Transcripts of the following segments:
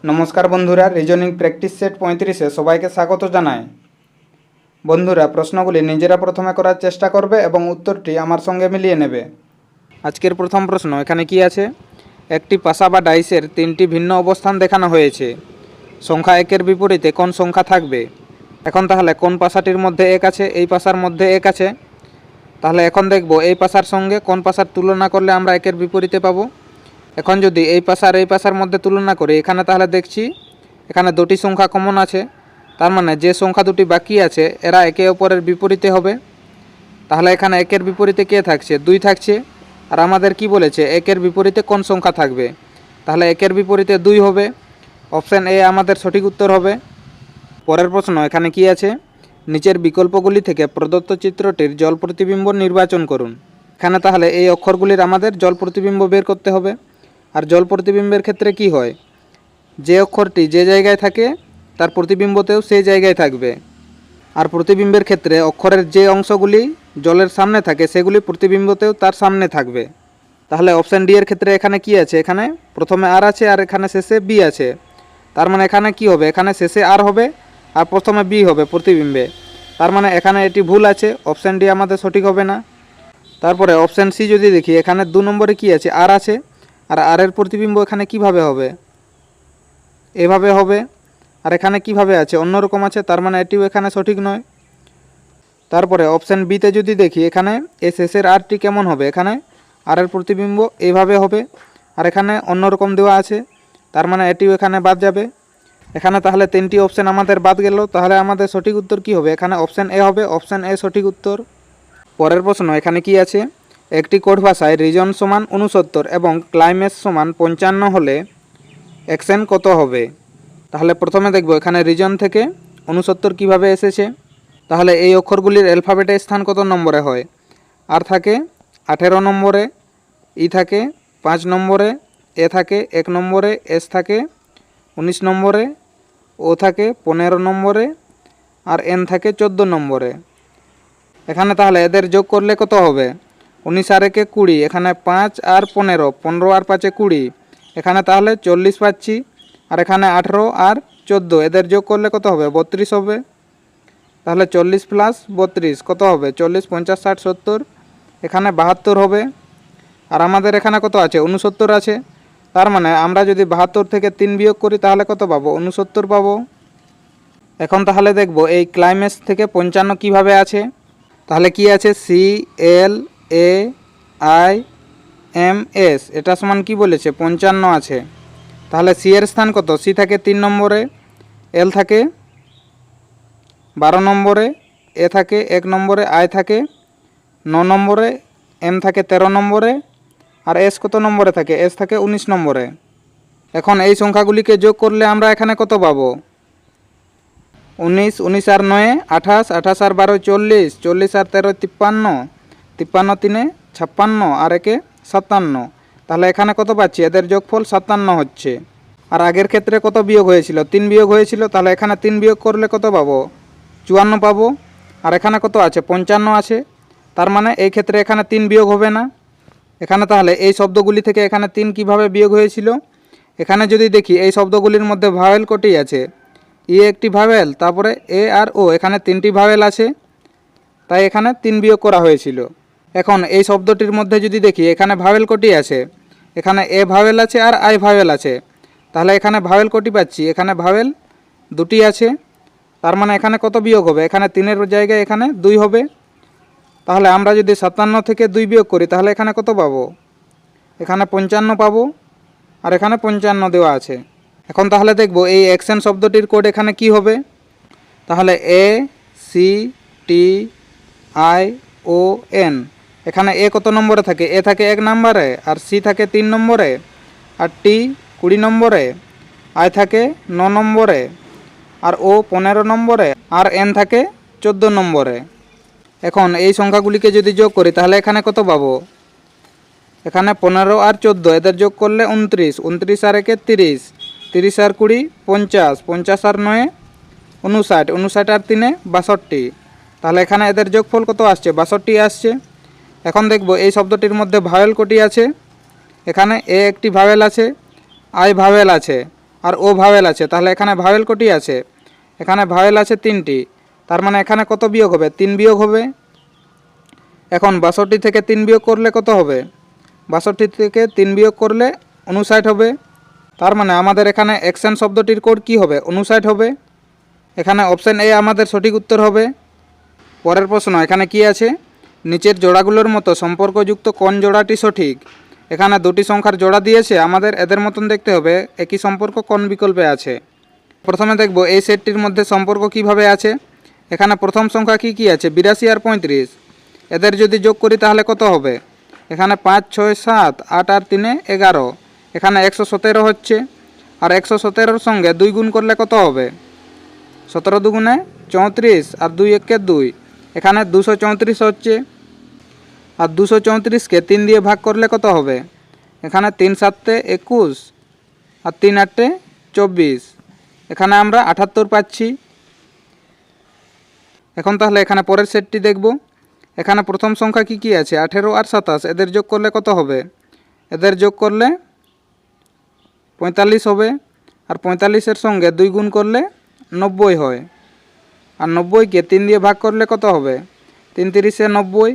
নমস্কার বন্ধুরা, reasoning practice set 35-এ সবাইকে স্বাগত জানাই। বন্ধুরা, প্রশ্নগুলি নিজেরা প্রথমে করার চেষ্টা করবে এবং উত্তরটি আমার সঙ্গে মিলিয়ে নেবে। আজকের প্রথম প্রশ্ন এখানে কি আছে? একটি পাশা বা ডাইসের তিনটি ভিন্ন অবস্থান দেখানো হয়েছে। সংখ্যা একের বিপরীতে কোন সংখ্যা থাকবে? এখন তাহলে কোন পাশাটির মধ্যে এক আছে? এই পাশার মধ্যে এক আছে। তাহলে এখন দেখব এই পাশার সঙ্গে কোন পাশার তুলনা করলে আমরা একের বিপরীতে পাবো। এখন যদি এই পাশার মধ্যে তুলনা করি, এখানে তাহলে দেখছি এখানে দুটি সংখ্যা কমন আছে। তার মানে যে সংখ্যা দুটি বাকি আছে এরা একে অপরের বিপরীতে হবে। তাহলে এখানে একের বিপরীতে কে থাকছে? 2 থাকছে। আর আমাদের কি বলেছে একের বিপরীতে কোন সংখ্যা থাকবে? তাহলে একের বিপরীতে 2 হবে। অপশান এ আমাদের সঠিক উত্তর হবে। পরের প্রশ্ন এখানে কি আছে? নিচের বিকল্পগুলি থেকে প্রদত্ত চিত্রটির জল প্রতিবিম্ব নির্বাচন করুন। এখানে তাহলে এই অক্ষরগুলির আমাদের জল প্রতিবিম্ব বের করতে হবে। আর জল প্রতিবিম্বের ক্ষেত্রে কি হয়? যে অক্ষরটি যে জায়গায় থাকে তার প্রতিবিম্বতেও সেই জায়গায় থাকবে। আর প্রতিবিম্বের ক্ষেত্রে অক্ষরের যে অংশগুলি জলের সামনে থাকে সেগুলি প্রতিবিম্বতেও তার সামনে থাকবে। তাহলে অপশান ডি এর ক্ষেত্রে এখানে কি আছে? এখানে প্রথমে আর আছে আর এখানে শেষে বি আছে। তার মানে এখানে কি হবে? এখানে শেষে আর হবে আর প্রথমে বি হবে প্রতিবিম্বে। তার মানে এখানে এটি ভুল আছে, অপশান ডি আমাদের সঠিক হবে না। তারপরে অপশান সি যদি দেখি, এখানে 2 নম্বরে কি আছে? আর আছে। আর আর এর প্রতিবিম্ব এখানে কিভাবে হবে? এভাবে হবে। আর এখানে কিভাবে আছে? অন্যরকম আছে। তার মানে এটিও এখানে সঠিক নয়। তারপরে অপশান বিতে যদি দেখি, এখানে এই শেষের আরটি কেমন হবে? এখানে আর এর প্রতিবিম্ব এইভাবে হবে আর এখানে অন্যরকম দেওয়া আছে। তার মানে এটিও এখানে বাদ যাবে। এখানে তাহলে 3টি অপশান আমাদের বাদ গেল। তাহলে আমাদের সঠিক উত্তর কি হবে? এখানে অপশান এ হবে। অপশান এ সঠিক উত্তর। পরের প্রশ্ন এখানে কি আছে? একটি কোড ভাষায় রিজন সমান 69 এবং ক্লাইম্যাক্স সমান 55 হলে অ্যাকশন কত হবে? তাহলে প্রথমে দেখব এখানে রিজন থেকে 69 কিভাবে এসেছে। তাহলে এই অক্ষরগুলির অ্যালফাবেটের স্থান কত নম্বরে হয়? আর থাকে 18 নম্বরে, ই থাকে 5 নম্বরে, এ থাকে 1 নম্বরে, এস থাকে 19 নম্বরে, ও থাকে 15 নম্বরে আর এন থাকে 14 নম্বরে। এখানে তাহলে এদের যোগ করলে কত হবে? 19 আর 1 20, এখানে 5 আর 15, 15 আর 5 20, এখানে তাহলে 40 পাচ্ছি। আর এখানে 18 আর 14, এদের যোগ করলে কত হবে? 32 হবে। তাহলে 40 প্লাস 32 কত হবে? 40, 50, 60, 70, এখানে 72 হবে। আর আমাদের এখানে কত আছে? 69 আছে। তার মানে আমরা যদি 72 থেকে 3 বিয়োগ করি তাহলে কত পাবো? 69 পাবো। এখন তাহলে দেখব এই ক্লাইম্যাক্স থেকে 55 কিভাবে আছে। তাহলে কি আছে? C L A I M S, এটা সমান কি বলেছে? 55 আছে। তাহলে সি এর স্থান কত? সি থাকে 3 নম্বরে, এল থাকে 12 নম্বরে, এ থাকে 1 নম্বরে, আই থাকে 9 নম্বরে, এম থাকে 13 নম্বরে আর এস কত নম্বরে থাকে? এস থাকে 19 নম্বরে। এখন এই সংখ্যাগুলিকে যোগ করলে আমরা এখানে কত পাবো? 19, 19 আর 9 28, 28 আর 12 40, 40 আর 13 53, 53 3 56 আর 1 57। তাহলে এখানে কত পাচ্ছি? এদের যোগফল 57 হচ্ছে। আর আগের ক্ষেত্রে কত বিয়োগ হয়েছিল? 3 বিয়োগ হয়েছিল। তাহলে এখানে 3 বিয়োগ করলে কত পাবো? 54 পাবো। আর এখানে কত আছে? 55 আছে। তার মানে এই ক্ষেত্রে এখানে 3 বিয়োগ হবে না। এখানে তাহলে এই শব্দগুলি থেকে এখানে 3 কিভাবে বিয়োগ হয়েছিল? এখানে যদি দেখি এই শব্দগুলির মধ্যে ভাওয়েল কটি আছে? ই একটি ভাওয়েল, তারপরে এ আর ও, এখানে 3টি ভাওয়েল আছে, তাই এখানে 3 বিয়োগ করা হয়েছিল। এখন এই শব্দটির মধ্যে যদি দেখি এখানে ভাওয়েল কটি আছে? এখানে এ ভাওয়েল আছে আর আই ভাওয়েল আছে। তাহলে এখানে ভাওয়েল কটি পাচ্ছি? এখানে ভাওয়েল 2টি আছে। তার মানে এখানে কত বিয়োগ হবে? এখানে 3-এর জায়গায় এখানে 2 হবে। তাহলে আমরা যদি 57 থেকে 2 বিয়োগ করি তাহলে এখানে কত পাবো? এখানে 55 পাবো। আর এখানে 55 দেওয়া আছে। এখন তাহলে দেখব এই অ্যাকশন শব্দটির কোড এখানে কি হবে। তাহলে A C T I O N, এখানে এ কত নম্বরে থাকে? এ থাকে 1 নম্বরে, আর সি থাকে 3 নম্বরে, আর টি 20 নম্বরে, আই থাকে 9 নম্বরে, আর ও 15 নম্বরে, আর এন থাকে 14 নম্বরে। এখন এই সংখ্যাগুলিকে যদি যোগ করি তাহলে এখানে কত পাবো? এখানে 15 আর 14, এদের যোগ করলে 29, 29 আর 1 30, 30 আর 20 50, 50 আর 9 59, 59 আর 3 62। তাহলে এখানে এদের যোগফল কত আসছে? 62 আসছে। এখন দেখব এই শব্দটির মধ্যে ভাওয়েল কটি আছে। এখানে এ একটি ভাওয়েল আছে, আই ভাওয়েল আছে, আর ও ভাওয়েল আছে, তাহলে এখানে ভাওয়েল কটি আছে? এখানে ভাওয়েল আছে 3টি। তার মানে এখানে কত বিয়োগ হবে? 3 বিয়োগ হবে। এখন 62 থেকে 3 বিয়োগ করলে কত হবে? 62 থেকে 3 বিয়োগ করলে 59 হবে। তার মানে আমাদের এখানে অ্যাকশন শব্দটির কোড কী হবে? 59 হবে। এখানে অপশান এ আমাদের সঠিক উত্তর হবে। পরের প্রশ্ন, এখানে কি আছে? নিচের জোড়াগুলোর মতো সম্পর্কযুক্ত কোন জোড়াটি সঠিক? এখানে দুটি সংখ্যার জোড়া দিয়েছে, আমাদের এদের মতন দেখতে হবে একই সম্পর্ক কোন বিকল্পে আছে। প্রথমে দেখব এই সেটটির মধ্যে সম্পর্ক কিভাবে আছে। এখানে প্রথম সংখ্যা কি আছে? 82 আর 35। এদের যদি যোগ করি তাহলে কত হবে? এখানে 5, 6, 7, 8 আর 3, 11। এখানে 117 হচ্ছে। আর 117-র সঙ্গে 2 গুণ করলে কত হবে? 17 দুগুণে 34 আর 2 একে 2। এখানে 234 হচ্ছে। আর 234কে 3 দিয়ে ভাগ করলে কত হবে? এখানে 3 7 21 আর 3 8 24। এখানে আমরা 78 পাচ্ছি। এখন তাহলে এখানে পরের সেটটি দেখব। এখানে প্রথম সংখ্যা কি আছে? 18 আর 27। এদের যোগ করলে কত হবে? এদের যোগ করলে 45 হবে। আর 45-এর সঙ্গে 2 গুণ করলে 90 হয়। আর 90কে 3 দিয়ে ভাগ করলে কত হবে? 3 3-এ 90।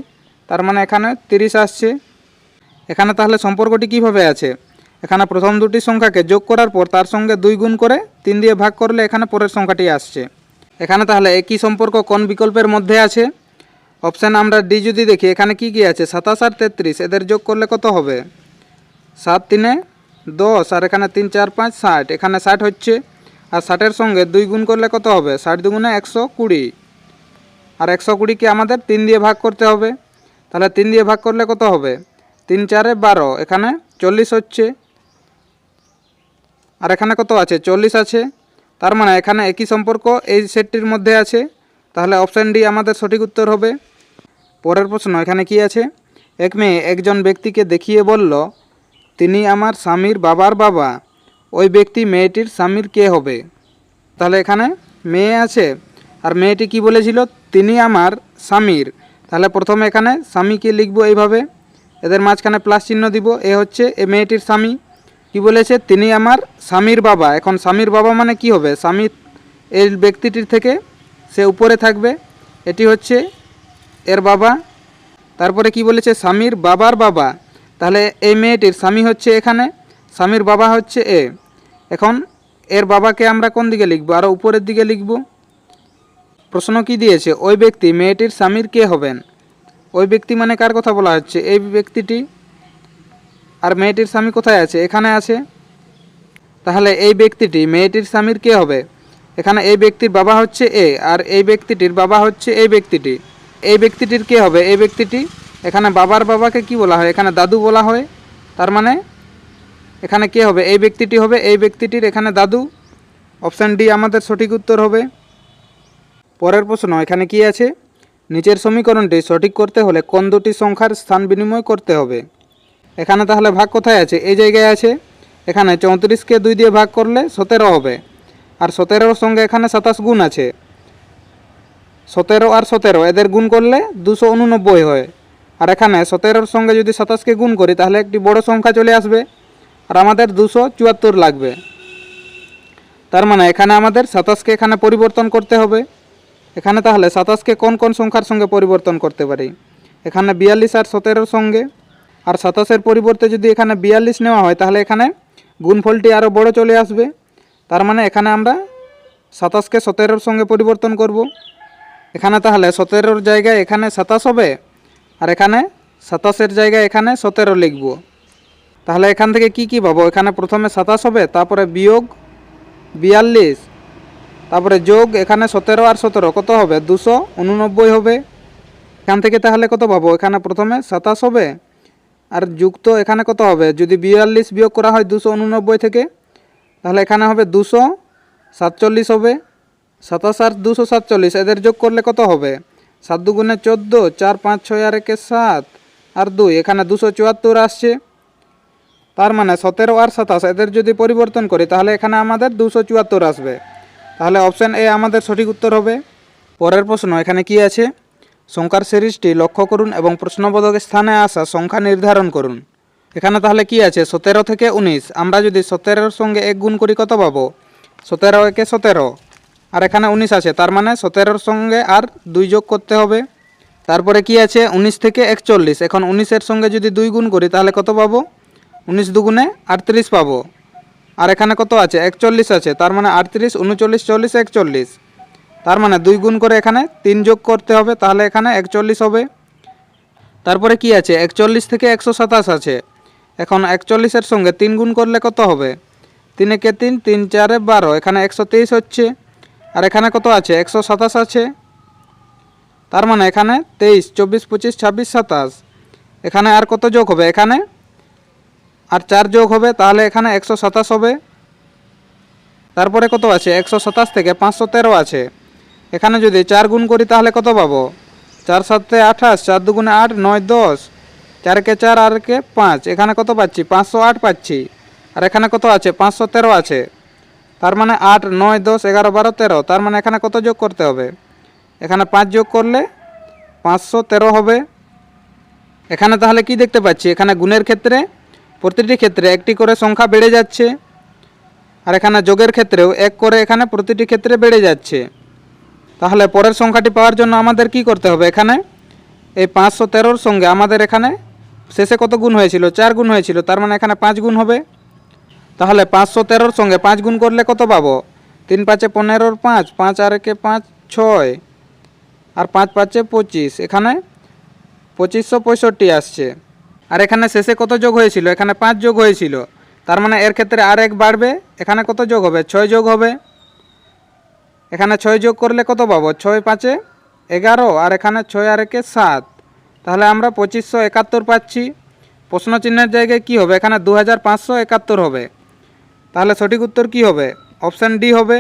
তার মানে এখানে 30 আসছে। এখানে তাহলে সম্পর্কটি কিভাবে আছে? এখানে প্রথম দুটি সংখ্যাকে যোগ করার পর তার সঙ্গে 2 গুণ করে 3 দিয়ে ভাগ করলে এখানে পরের সংখ্যাটি আসছে। এখানে তাহলে একই সম্পর্ক কোন বিকল্পের মধ্যে আছে? অপশান আমরা ডি যদি দেখি, এখানে কি আছে? 27 আর 33। এদের যোগ করলে কত হবে? 7 3-এ 10 আর এখানে 3 4 5 60। এখানে 60 হচ্ছে। আর 60-এর সঙ্গে 2 গুণ করলে কত হবে? 60 দুগুণে 120। আর 120কে আমাদের 3 দিয়ে ভাগ করতে হবে। তাহলে 3 দিয়ে ভাগ করলে কত হবে? 3 4-এ 12। এখানে 40 হচ্ছে। আর এখানে কত আছে? 40 আছে। তার মানে এখানে একই সম্পর্ক এই সেটটির মধ্যে আছে। তাহলে অপশান ডি আমাদের সঠিক উত্তর হবে। পরের প্রশ্ন, এখানে কি আছে? এক মেয়ে একজন ব্যক্তিকে দেখিয়ে বলল, তিনি আমার স্বামীর বাবার বাবা। ওই ব্যক্তি মেয়েটির স্বামীর কে হবে? তাহলে এখানে মেয়ে আছে আর মেয়েটি কি বলেছিল? তিনি আমার স্বামীর। তাহলে প্রথমে এখানে স্বামীকে লিখব এইভাবে, এদের মাঝখানে প্লাস চিহ্ন দিব। এ হচ্ছে এ মেয়েটির স্বামী। কি বলেছে? তিনি আমার স্বামীর বাবা। এখন স্বামীর বাবা মানে কি হবে? স্বামী এই ব্যক্তিটির থেকে সে উপরে থাকবে, এটি হচ্ছে এর বাবা। তারপরে কি বলেছে? স্বামীর বাবার বাবা। তাহলে এই মেয়েটির স্বামী হচ্ছে এখানে, স্বামীর বাবা হচ্ছে এ। এখন এর বাবাকে আমরা কোন দিকে লিখব? আরও উপরের দিকে লিখব। প্রশ্ন কি দিয়েছে? ওই ব্যক্তি মেয়েটির স্বামীর কে হবেন? ওই ব্যক্তি মানে কার কথা বলা হচ্ছে? এই ব্যক্তিটি। আর মেয়েটির স্বামী কোথায় আছে? এখানে আছে। তাহলে এই ব্যক্তিটি মেয়েটির স্বামীর কে হবে? এখানে এই ব্যক্তির বাবা হচ্ছে এ আর এই ব্যক্তিটির বাবা হচ্ছে এই ব্যক্তিটি। এই ব্যক্তিটির কে হবে? এই ব্যক্তিটি। এখানে বাবার বাবাকে কি বলা হয়? এখানে দাদু বলা হয়। তার মানে এখানে কে হবে? এই ব্যক্তিটি হবে। এই ব্যক্তিটির এখানে দাদু। অপশান ডি আমাদের সঠিক উত্তর হবে। পরের প্রশ্ন, এখানে কি আছে? নিচের সমীকরণটি সঠিক করতে হলে কোন দুটি সংখ্যার স্থান বিনিময় করতে হবে? এখানে তাহলে ভাগ কোথায় আছে? এই জায়গায় আছে। এখানে 34কে 2 দিয়ে ভাগ করলে 17 হবে। আর 17-র সঙ্গে এখানে 27 গুণ আছে। 17 আর 17 এদের গুণ করলে 289 হয়। আর এখানে 17-র সঙ্গে যদি 27কে গুণ করি তাহলে একটি বড় সংখ্যা চলে আসবে আর আমাদের 274 লাগবে। তার মানে এখানে আমাদের 27কে এখানে পরিবর্তন করতে হবে। এখানে তাহলে 27কে কোন কোন সংখ্যার সঙ্গে পরিবর্তন করতে পারি? এখানে 42 আর 17-র সঙ্গে। আর 27-এর পরিবর্তে যদি এখানে 42 নেওয়া হয় তাহলে এখানে গুণফলটি আরও বড় চলে আসবে। তার মানে এখানে আমরা 27কে 17-র সঙ্গে পরিবর্তন করব। এখানে তাহলে 17-র জায়গায় এখানে 27 হবে আর এখানে 27-এর জায়গায় এখানে 17 লিখব। তাহলে এখান থেকে কি পাবো? এখানে প্রথমে 27 হবে, তারপরে বিয়োগ 42, তারপরে যোগ এখানে 17 আর 17 কত হবে? 289 হবে। এখান থেকে তাহলে কত পাবো? এখানে প্রথমে 27 হবে আর যুক্ত এখানে কত হবে? যদি 42 বিয়োগ করা হয় 289 থেকে তাহলে এখানে হবে 247 হবে। 27 আর 247 এদের যোগ করলে কত হবে? 7 দুগুণে 14, 4 5 6 আর 1 7 আর 2, এখানে 274 আসছে। তার মানে 17 আর 27 এদের যদি পরিবর্তন করি তাহলে এখানে আমাদের 274 আসবে। তাহলে অপশান এ আমাদের সঠিক উত্তর হবে। পরের প্রশ্ন, এখানে কি আছে? সংখ্যার সিরিজটি লক্ষ্য করুন এবং প্রশ্নবোধক স্থানে আসা সংখ্যা নির্ধারণ করুন। এখানে তাহলে কি আছে 17 থেকে 19, আমরা যদি 17-র সঙ্গে 1 গুণ করি কত পাবো? 17 একে 17, আর এখানে 19 আছে, তার মানে 17-র সঙ্গে আর 2 যোগ করতে হবে। তারপরে কি আছে 19 থেকে 41, এখন 19-এর সঙ্গে যদি 2 গুণ করি তাহলে কত পাবো? 19 দুগুণে 38 পাবো। আর এখানে কত আছে 41 আছে, তার মানে 38, 39, 40, 41, তার মানে 2 গুণ করে এখানে 3 যোগ করতে হবে, তাহলে এখানে 41 হবে। তারপরে কি আছে 41 থেকে 127 আছে, এখন 41-এর সঙ্গে 3 গুণ করলে কত হবে? 3 একে 3, 3 4 12, এখানে 123 হচ্ছে। আর এখানে কত আছে 127 আছে, তার মানে এখানে 23, 24, 25, 26, 27, এখানে আর কত যোগ হবে? এখানে আর 4 যোগ হবে, তাহলে এখানে 127 হবে। তারপরে কত আছে 127 থেকে 513 আছে, এখানে যদি 4 গুণ করি তাহলে কত পাবো? 4 7 28, 4 দুগুণে 8, 9 10, 4 কে 4 আর কে 5, এখানে কত পাচ্ছি? 508 পাচ্ছি। আর এখানে কত আছে 513 আছে, তার মানে 8 9 10 11 12 13, তার মানে এখানে কত যোগ করতে হবে? এখানে 5 যোগ করলে 513 হবে। এখানে তাহলে কি দেখতে পাচ্ছি? এখানে গুণের ক্ষেত্রে প্রতিটি ক্ষেত্রে একটি করে সংখ্যা বেড়ে যাচ্ছে, আর এখানে যোগের ক্ষেত্রেও 1 করে এখানে প্রতিটি ক্ষেত্রে বেড়ে যাচ্ছে। তাহলে পরের সংখ্যাটি পাওয়ার জন্য আমাদের কি করতে হবে? এখানে এই 513-র সঙ্গে আমাদের এখানে শেষে কত গুণ হয়েছিল? 4 গুণ হয়েছিল, তার মানে এখানে 5 গুণ হবে। তাহলে 513-র সঙ্গে 5 গুণ করলে কত পাবো? 3 5 15, 5 5 আর একে 5 6, আর 5 5 25, এখানে 2565 আসছে। আর এখানে শেষে কত যোগ হয়েছিল? এখানে 5 যোগ হয়েছিল, তার মানে এর ক্ষেত্রে আর 1 বাড়বে, এখানে কত যোগ হবে? 6 যোগ হবে। এখানে 6 যোগ করলে কত পাবো? 6 5 11, আর এখানে 6 আর একে 7, তাহলে আমরা 2571 পাচ্ছি। প্রশ্ন চিহ্নের জায়গায় কি হবে? এখানে 2571 হবে। তাহলে সঠিক উত্তর কি হবে? অপশান ডি হবে।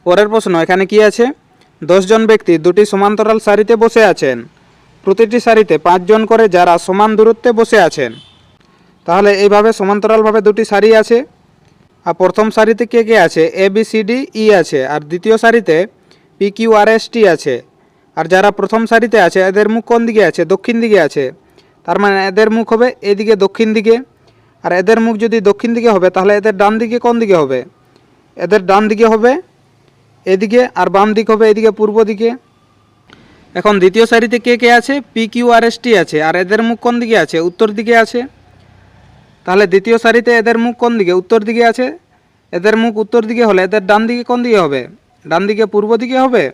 পরের প্রশ্ন, এখানে কি আছে? 10 জন ব্যক্তি দুটি সমান্তরাল সারিতে বসে আছেন, প্রতিটি সারিতে 5 জন করে যারা সমান দূরত্বে বসে আছেন। তাহলে এইভাবে সমান্তরালভাবে দুটি সারি আছে, আর প্রথম সারিতে কে কে আছে? A B C D E আছে, আর দ্বিতীয় সারিতে P Q R S T আছে। আর যারা প্রথম সারিতে আছে এদের মুখ কোন দিকে আছে? দক্ষিণ দিকে আছে, তার মানে এদের মুখ হবে এদিকে দক্ষিণ দিকে। আর এদের মুখ যদি দক্ষিণ দিকে হবে তাহলে এদের ডান দিকে কোন দিকে হবে? এদের ডান দিকে হবে এদিকে, আর বাম দিক হবে এদিকে পূর্ব দিকে। এখন দ্বিতীয় সারিতে কে কে আছে? P Q R S T আছে, আর এদের মুখ কোন দিকে আছে? উত্তর দিকে আছে। তাহলে দ্বিতীয় সারিতে এদের মুখ কোন দিকে? উত্তর দিকে আছে। এদের মুখ উত্তর দিকে হলে এদের ডান দিকে কোন দিকে হবে? ডান দিকে পূর্ব দিকে হবে,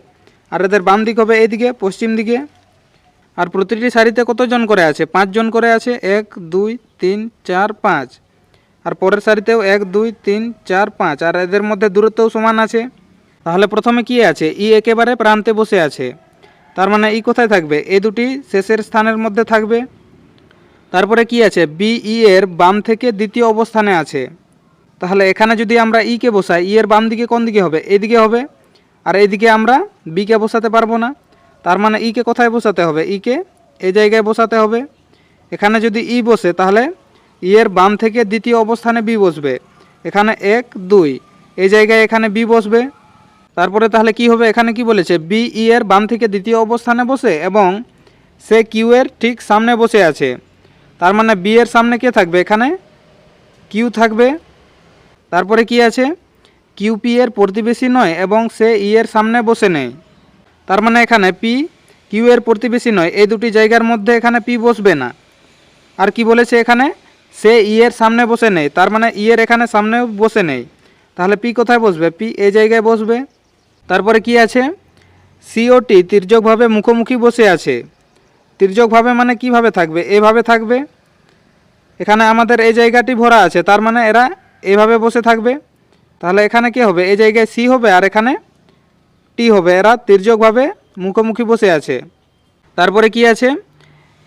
আর এদের বাম দিক হবে এইদিকে পশ্চিম দিকে। আর প্রতিটি সারিতে কতজন করে আছে? 5 জন করে আছে, 1 2 3 4 5, আর পরের সারিতেও 1 2 3 4 5, আর এদের মধ্যে দূরত্বও সমান আছে। তাহলে প্রথমে কি আছে? ই একেবারে প্রান্তে বসে আছে, তার মানে ই কোথায় থাকবে? এই দুটি শেষের স্থানের মধ্যে থাকবে। তারপরে কি আছে? বি ই এর বাম থেকে দ্বিতীয় অবস্থানে আছে, তাহলে এখানে যদি আমরা ই কে বসাই, ই এর বাম দিকে কোন দিকে হবে? এদিকে হবে, আর এইদিকে আমরা বি কে বসাতে পারবো না, তার মানে ই কে কোথায় বসাতে হবে? ই কে এই জায়গায় বসাতে হবে। এখানে যদি ই বসে তাহলে ই এর বাম থেকে দ্বিতীয় অবস্থানে বি বসবে, এখানে 1 2, এই জায়গায় এখানে বি বসবে। তারপরে তাহলে কি হবে? এখানে কি বলেছে? বি ই এর বাম থেকে দ্বিতীয় অবস্থানে বসে এবং সে কিউ এর ঠিক সামনে বসে আছে, তার মানে বি এর সামনে কে থাকবে? এখানে কিউ থাকবে। তারপরে কি আছে? কিউ পি এর প্রতিবেশী নয় এবং সে ই এর সামনে বসে নেই, তার মানে এখানে পি কিউ এর প্রতিবেশী নয়, এই দুটি জায়গার মধ্যে এখানে পি বসবে না। আর কি বলেছে? এখানে সে ই এর সামনে বসে নেই, তার মানে ই এর এখানে সামনে বসে নেই, তাহলে পি কোথায় বসবে? পি এই জায়গায় বসবে। তারপরে কি আছে? সিওটি তির্যকভাবে মুখোমুখি বসে আছে, তির্যকভাবে মানে কিভাবে থাকবে? এভাবে থাকবে। এখানে আমাদের এই জায়গাটি ভরা আছে, তার মানে এরা এইভাবে বসে থাকবে। তাহলে এখানে কি হবে? এই জায়গায় সি হবে, আর এখানে টি হবে, এরা তির্যকভাবে মুখোমুখি বসে আছে। তারপরে কি আছে?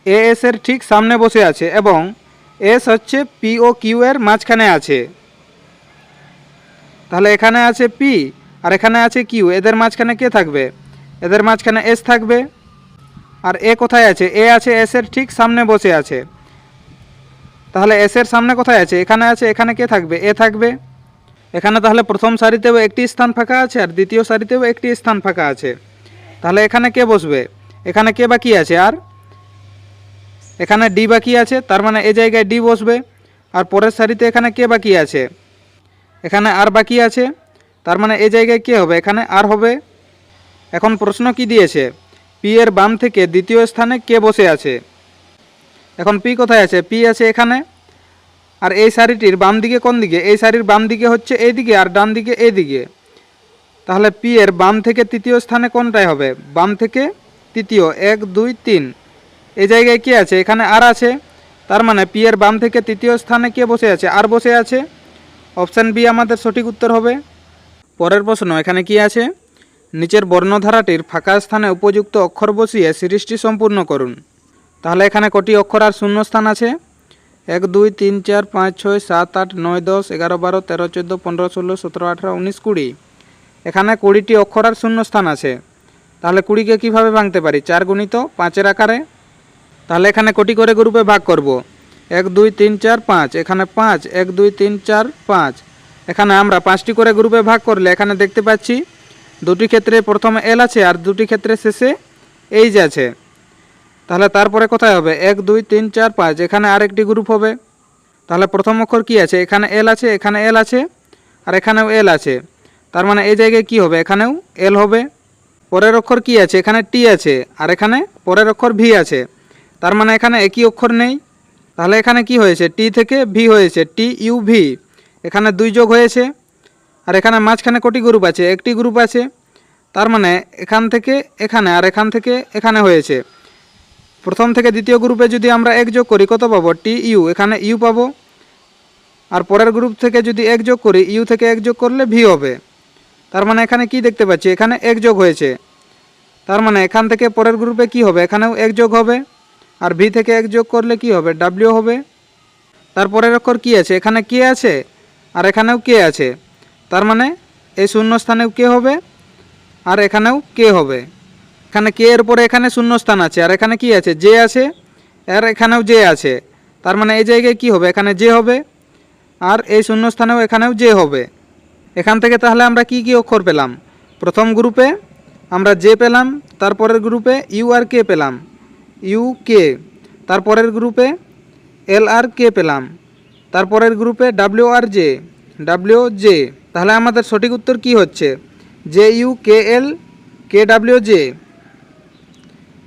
এ এস এর ঠিক সামনে বসে আছে এবং এস হচ্ছে পি ও কিউ এর মাঝখানে আছে, তাহলে এখানে আছে পি আর এখানে আছে কিউ, এদের মাঝখানে কে থাকবে? এদের মাঝখানে এস থাকবে। আর এ কোথায় আছে? এ আছে এস এর ঠিক সামনে বসে আছে, তাহলে এস এর সামনে কোথায় আছে? এখানে আছে, এখানে কে থাকবে? এ থাকবে। এখানে তাহলে প্রথম সারিতেও একটি স্থান ফাঁকা আছে আর দ্বিতীয় সারিতেও একটি স্থান ফাঁকা আছে, তাহলে এখানে কে বসবে? এখানে কে বাকি আছে? আর এখানে ডি বাকি আছে, তার মানে এই জায়গায় ডি বসবে। আর পরের সারিতে এখানে কে বাকি আছে, এখানে আর বাকি আছে, তার মানে এই জায়গায় কে হবে, এখানে আর হবে। এখন প্রশ্ন কি দিয়েছে, পি এর বাম থেকে দ্বিতীয় স্থানে কে বসে আছে। এখন পি কোথায় আছে, পি আছে এখানে। আর এই সারিটির বাম দিকে কোন দিকে, এই সারির বাম দিকে হচ্ছে এই দিকে, আর ডান দিকে এই দিকে। তাহলে পি এর বাম থেকে তৃতীয় স্থানে কোনটাই হবে, বাম থেকে তৃতীয়, 1 2 3। এই জায়গায় কে আছে, এখানে আর আছে, তার মানে পি এর বাম থেকে তৃতীয় স্থানে কে বসে আছে, আর বসে আছে। অপশান বি আমাদের সঠিক উত্তর হবে। পরের প্রশ্ন এখানে কি আছে, নিচের বর্ণধারাটির ফাঁকা স্থানে উপযুক্ত অক্ষর বসিয়ে সিরিজটি সম্পূর্ণ করুন। তাহলে এখানে কটি অক্ষর আর শূন্য স্থান আছে, 1 2 3 4 5 6 7 8 9 10 11 12 13 14 15 16 17 18 19 20। এখানে 20টি অক্ষর আর শূন্য স্থান আছে। তাহলে 20কে কীভাবে ভাঙতে পারি, 4 গুণিত 5-এর আকারে। তাহলে এখানে কটি করে গ্রুপে ভাগ করব, 1 2 3 4 5, এখানে 5, 1 2 3 4 5। এখানে আমরা 5টি করে গ্রুপে ভাগ করলে এখানে দেখতে পাচ্ছি দুটি ক্ষেত্রে প্রথমে এল আছে আর দুটি ক্ষেত্রে শেষে এইচ আছে। তাহলে তারপরে কোথায় হবে, 1 2 3 4 5, এখানে আরেকটি গ্রুপ হবে। তাহলে প্রথম অক্ষর কি আছে, এখানে এল আছে, এখানে এল আছে, আর এখানেও এল আছে, তার মানে এই জায়গায় কি হবে, এখানেও এল হবে। পরের অক্ষর কি আছে, এখানে টি আছে, আর এখানে পরের অক্ষর ভি আছে, তার মানে এখানে একই অক্ষর নেই। তাহলে এখানে কি হয়েছে, টি থেকে ভি হয়েছে, টি ইউ ভি, এখানে 2 যোগ হয়েছে। আর এখানে মাঝখানে কটি গ্রুপ আছে, একটি গ্রুপ আছে, তার মানে এখান থেকে এখানে আর এখান থেকে এখানে হয়েছে। প্রথম থেকে দ্বিতীয় গ্রুপে যদি আমরা 1 যোগ করি কত পাবো, টি ইউ, এখানে ইউ পাবো। আর পরের গ্রুপ থেকে যদি 1 যোগ করি, ইউ থেকে 1 যোগ করলে ভি হবে। তার মানে এখানে কি দেখতে পাচ্ছি, এখানে 1 যোগ হয়েছে, তার মানে এখান থেকে পরের গ্রুপে কি হবে, এখানেও 1 যোগ হবে। আর ভি থেকে 1 যোগ করলে কি হবে, ডাব্লিউ হবে। তারপরের অক্ষর কি আছে, এখানে কে আছে, আর এখানেও কে আছে, তার মানে এই শূন্য স্থানেও কে হবে, আর এখানেও কে হবে। এখানে কে এর পরে এখানে শূন্য স্থান আছে, আর এখানে কি আছে, জে আছে, আর এখানেও জে আছে, তার মানে এই জায়গায় কি হবে, এখানে জে হবে, আর এই শূন্য স্থানেও এখানেও জে হবে। এখান থেকে তাহলে আমরা কি কি অক্ষর পেলাম, প্রথম গ্রুপে আমরা জে পেলাম, তারপরের গ্রুপে ইউ আর কে পেলাম, ইউ কে, তারপরের গ্রুপে এল আর কে পেলাম, তারপরের গ্রুপে ডাব্লিউ আর জে, ডাব্লিউ জে। তাহলে আমাদের সঠিক উত্তর কি হচ্ছে, J U K L K W J.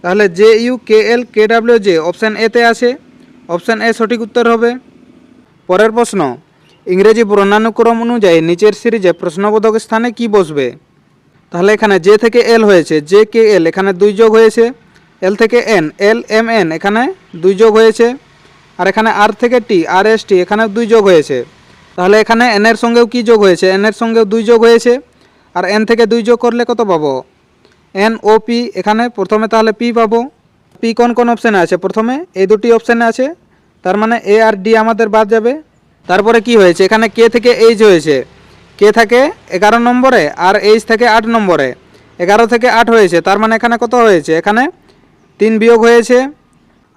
তাহলে J U K L K W J option এতে আছে, অপশান এ সঠিক উত্তর হবে। পরের প্রশ্ন, ইংরেজি বর্ণানুক্রম অনুযায়ী নিচের সিরিজে প্রশ্নবোধক স্থানে কি বসবে। তাহলে এখানে জে থেকে এল হয়েছে, জে কে এল, এখানে 2 যোগ হয়েছে। এল থেকে এন, এল এম এন, এখানে 2 যোগ হয়েছে। আর এখানে আর থেকে টি, আর এস টি, এখানে 2 যোগ হয়েছে। তাহলে এখানে এন এর সঙ্গেও কি যোগ হয়েছে, এন এর সঙ্গেও 2 যোগ হয়েছে। আর এন থেকে 2 যোগ করলে কত পাবো, এন ও পি, এখানে প্রথমে তাহলে পি পাবো। পি কোন কোন অপশানে আছে, প্রথমে এই দুটি অপশানে আছে, তার মানে এ আর ডি আমাদের বাদ যাবে। তারপরে কি হয়েছে, এখানে কে থেকে এইচ হয়েছে, কে থাকে 11 নম্বরে আর এইচ থেকে 8 নম্বরে, 11 থেকে 8 হয়েছে, তার মানে এখানে কত হয়েছে, এখানে 3 বিয়োগ হয়েছে।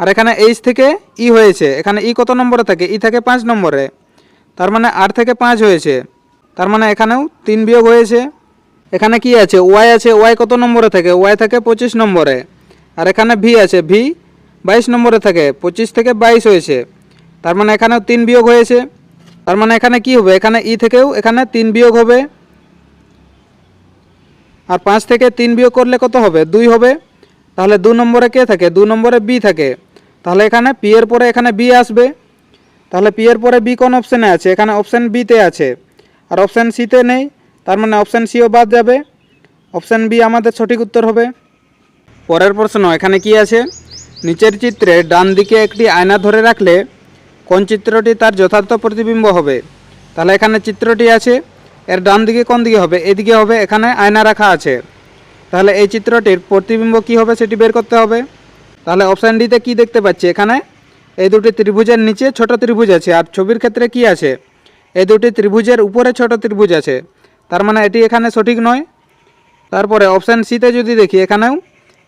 আর এখানে এইচ থেকে ই হয়েছে, এখানে ই কত নম্বরে থাকে, ই থাকে 5 নম্বরে, তার মানে 8 থেকে 5 হয়েছে, তার মানে এখানেও 3 বিয়োগ হয়েছে। এখানে কি আছে, ওয়াই আছে, ওয়াই কত নম্বরে থাকে, ওয়াই থাকে 25 নম্বরে। আর এখানে ভি আছে, ভি 22 নম্বরে থাকে, 25 থেকে 22 হয়েছে, তার মানে এখানেও 3 বিয়োগ হয়েছে। তার মানে এখানে কি হবে, এখানে ই থেকেও এখানে 3 বিয়োগ হবে। আর 5 থেকে 3 বিয়োগ করলে কত হবে, 2 হবে। তাহলে 2 নম্বরে কে থাকে, 2 নম্বরে বি থাকে। তাহলে এখানে পি এর পরে এখানে বি আসবে। তাহলে পি এর পরে বি কোন অপশানে আছে, এখানে অপশান বিতে আছে, আর অপশান সিতে নেই, তার মানে অপশান সিও বাদ যাবে। অপশান বি আমাদের সঠিক উত্তর হবে। পরের প্রশ্ন এখানে কি আছে, নিচের চিত্রে ডান দিকে একটি আয়না ধরে রাখলে কোন চিত্রটি তার যথার্থ প্রতিবিম্ব হবে। তাহলে এখানে চিত্রটি আছে, এর ডান দিকে কোন দিকে হবে, এদিকে হবে, এখানে আয়না রাখা আছে। তাহলে এই চিত্রটির প্রতিবিম্ব কি হবে সেটি বের করতে হবে। তাহলে অপশান ডিতে কি দেখতে পাচ্ছি, এখানে এই দুটি ত্রিভুজের নিচে ছোট ত্রিভুজ আছে, আর ছবির ক্ষেত্রে কি আছে, এই দুটি ত্রিভুজের উপরে ছোট ত্রিভুজ আছে, তার মানে এটি এখানে সঠিক নয়। তারপরে অপশান সিতে যদি দেখি, এখানেও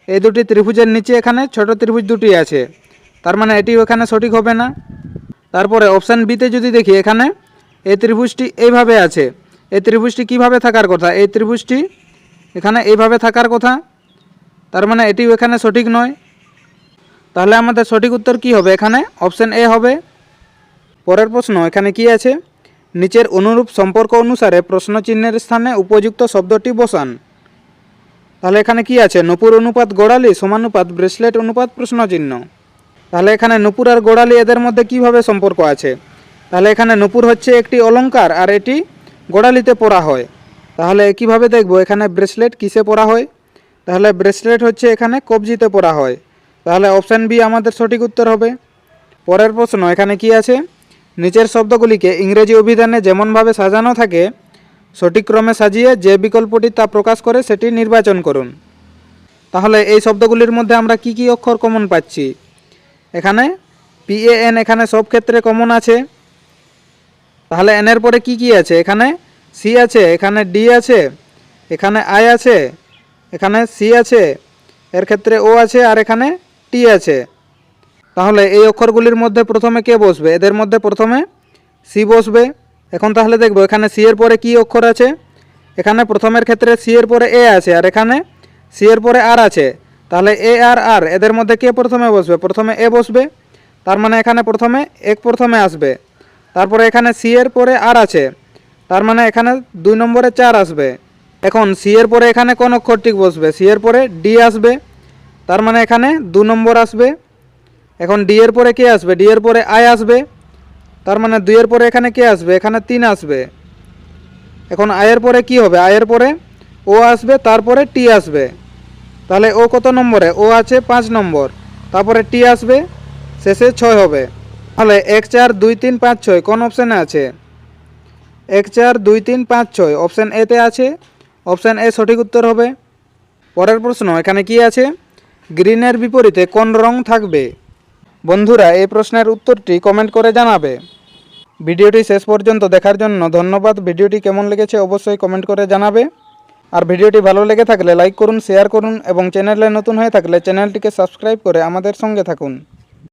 এই দুটি ত্রিভুজের নিচে এখানে ছোট ত্রিভুজ দুটি আছে, তার মানে এটিও এখানে সঠিক হবে না। তারপরে অপশান বিতে যদি দেখি, এখানে এই ত্রিভুজটি এইভাবে আছে, এই ত্রিভুজটি কিভাবে থাকার কথা, এই ত্রিভুজটি এখানে এইভাবে থাকার কথা, তার মানে এটিও এখানে সঠিক নয়। তাহলে আমাদের সঠিক উত্তর কি হবে? এখানে অপশন এ হবে। পরের প্রশ্ন এখানে কি আছে? নিচের অনুরূপ সম্পর্ক অনুসারে প্রশ্ন চিহ্নের স্থানে উপযুক্ত শব্দটি বসান। তাহলে এখানে কি আছে? নূপুর অনুপাত গোড়ালি সমানুপাত ব্রেসলেট অনুপাত প্রশ্নচিহ্ন। তাহলে এখানে নূপুর আর গোড়ালি এদের মধ্যে কিভাবে সম্পর্ক আছে? তাহলে এখানে নূপুর হচ্ছে একটি অলংকার আর এটি গোড়ালিতে পরা হয়। তাহলে কিভাবে দেখব এখানে ব্রেসলেট কিসে পরা হয়? তাহলে ব্রেসলেট হচ্ছে এখানে কবজিতে পরা হয়। তাহলে অপশান বি আমাদের সঠিক উত্তর হবে। পরের প্রশ্ন এখানে কি আছে? নিচের শব্দগুলিকে ইংরেজি অভিধানে যেমনভাবে সাজানো থাকে সঠিক ক্রমে সাজিয়ে যে বিকল্পটি তা প্রকাশ করে সেটি নির্বাচন করুন। তাহলে এই শব্দগুলির মধ্যে আমরা কি কি অক্ষর কমন পাচ্ছি? এখানে PAN এখানে সব ক্ষেত্রে কমন আছে। তাহলে এনের পরে কি কি আছে? এখানে সি আছে, এখানে ডি আছে, এখানে আই আছে, এখানে সি আছে, এর ক্ষেত্রে ও আছে আর এখানে টি আছে। তাহলে এই অক্ষরগুলির মধ্যে প্রথমে কে বসবে? এদের মধ্যে প্রথমে সি বসবে। এখন তাহলে দেখব এখানে সি এর পরে কি অক্ষর আছে? এখানে প্রথমের ক্ষেত্রে সি এর পরে এ আছে আর এখানে সি এর পরে আর আছে। তাহলে এ আর আর এদের মধ্যে কে প্রথমে বসবে? প্রথমে এ বসবে। তার মানে এখানে প্রথমে এক প্রথমে আসবে। তারপরে এখানে সি এর পরে আর আছে, তার মানে এখানে 2 নম্বরে 4 আসবে। এখন সি এর পরে এখানে কোন অক্ষরটি বসবে? সি এর পরে ডি আসবে, তার মানে এখানে 2 নম্বর আসবে। এখন ডি এর পরে কে আসবে? ডি এর পরে আই আসবে, তার মানে 2 এর পরে এখানে কে আসবে? এখানে 3 আসবে। এখন আয়ের পরে কি হবে? আয়ের পরে ও আসবে, তারপরে টি আসবে। তাহলে ও কত নম্বরে? ও আছে 5 নম্বর, তারপরে টি আসবে, শেষে 6 হবে। তাহলে 1 4 2 3 5 6 কোন অপশানে আছে? 1 4 2 3 5 6 অপশান এতে আছে। অপশান এ সঠিক উত্তর হবে। পরের প্রশ্ন এখানে কি আছে? গ্রিনের বিপরীতে কোন রং থাকবে? বন্ধুরা এই প্রশ্নের উত্তরটি কমেন্ট করে জানাবে। ভিডিওটি শেষ পর্যন্ত দেখার জন্য ধন্যবাদ। ভিডিওটি কেমন লেগেছে অবশ্যই কমেন্ট করে জানাবে। আর ভিডিওটি ভালো লেগে থাকলে লাইক করুন, শেয়ার করুন এবং চ্যানেলে নতুন হয়ে থাকলে চ্যানেলটিকে সাবস্ক্রাইব করে আমাদের সঙ্গে থাকুন।